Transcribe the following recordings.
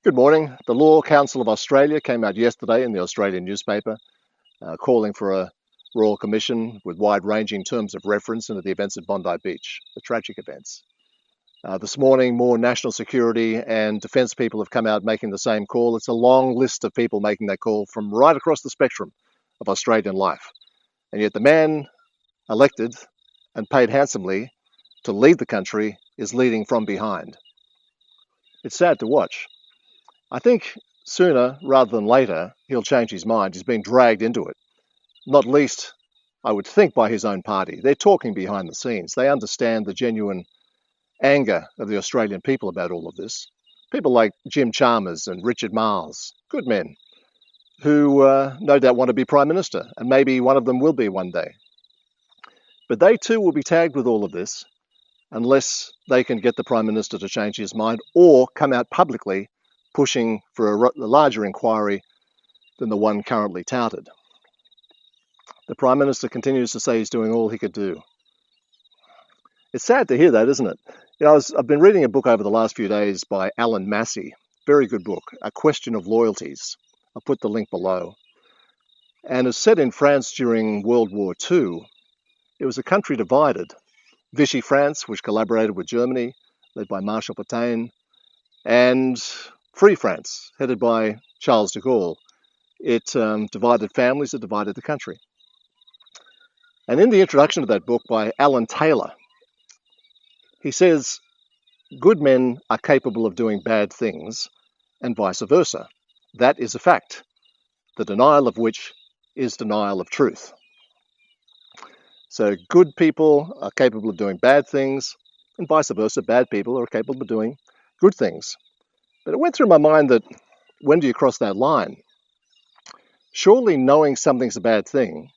Good morning. The Law Council of Australia came out yesterday in the Australian newspaper calling for a Royal Commission with wide-ranging terms of reference into the events at Bondi Beach, the tragic events. This morning, more national security and defence people have come out making the same call. It's a long list of people making that call from right across the spectrum of Australian life. And yet the man elected and paid handsomely to lead the country is leading from behind. It's sad to watch. I think sooner rather than later, he'll change his mind. He's being dragged into it. Not least, I would think, by his own party. They're talking behind the scenes. They understand the genuine anger of the Australian people about all of this. People like Jim Chalmers and Richard Marles, good men, who no doubt want to be Prime Minister, and maybe one of them will be one day. But they too will be tagged with all of this unless they can get the Prime Minister to change his mind or come out publicly pushing for a larger inquiry than the one currently touted. The Prime Minister continues to say he's doing all he could do. It's sad to hear that, isn't it? I've been reading a book over the last few days by Allan, Massie. Very good book, A Question of Loyalties. I'll put the link below. And it's set in France during World War II. It was a country divided. Vichy France, which collaborated with Germany, led by Marshal Pétain, and Free France, headed by Charles de Gaulle. It divided families, it divided the country. And in the introduction to that book by Alan Taylor, he says, good men are capable of doing bad things and vice versa. That is a fact, the denial of which is denial of truth. So good people are capable of doing bad things and vice versa, bad people are capable of doing good things. But it went through my mind that when do you cross that line? Surely knowing something's a bad thing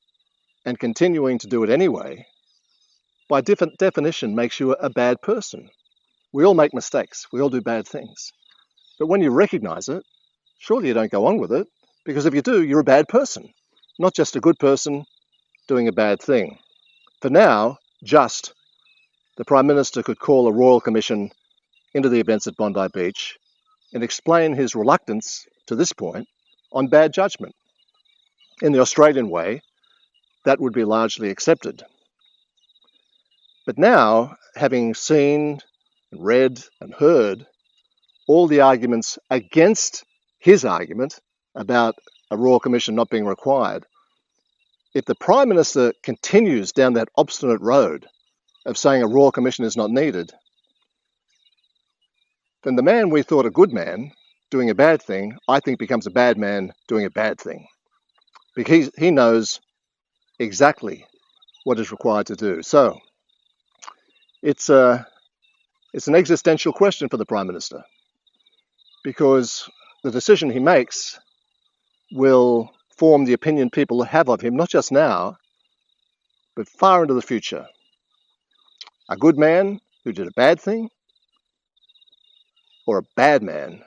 and continuing to do it anyway, by definition, makes you a bad person. We all make mistakes. We all do bad things. But when you recognize it, surely you don't go on with it, because if you do, you're a bad person, not just a good person doing a bad thing. For now, the Prime Minister could call a Royal Commission into the events at Bondi Beach and explain his reluctance to this point on bad judgment. In the Australian way, that would be largely accepted. But now, having seen, read and heard all the arguments against his argument about a Royal Commission not being required, if the Prime Minister continues down that obstinate road of saying a Royal Commission is not needed, then the man we thought a good man doing a bad thing, I think becomes a bad man doing a bad thing. Because he knows exactly what is required to do. So it's an existential question for the Prime Minister, because the decision he makes will form the opinion people have of him, not just now, but far into the future. A good man who did a bad thing, or a bad man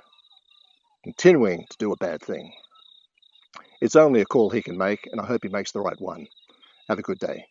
continuing to do a bad thing. It's only a call he can make, and I hope he makes the right one. Have a good day.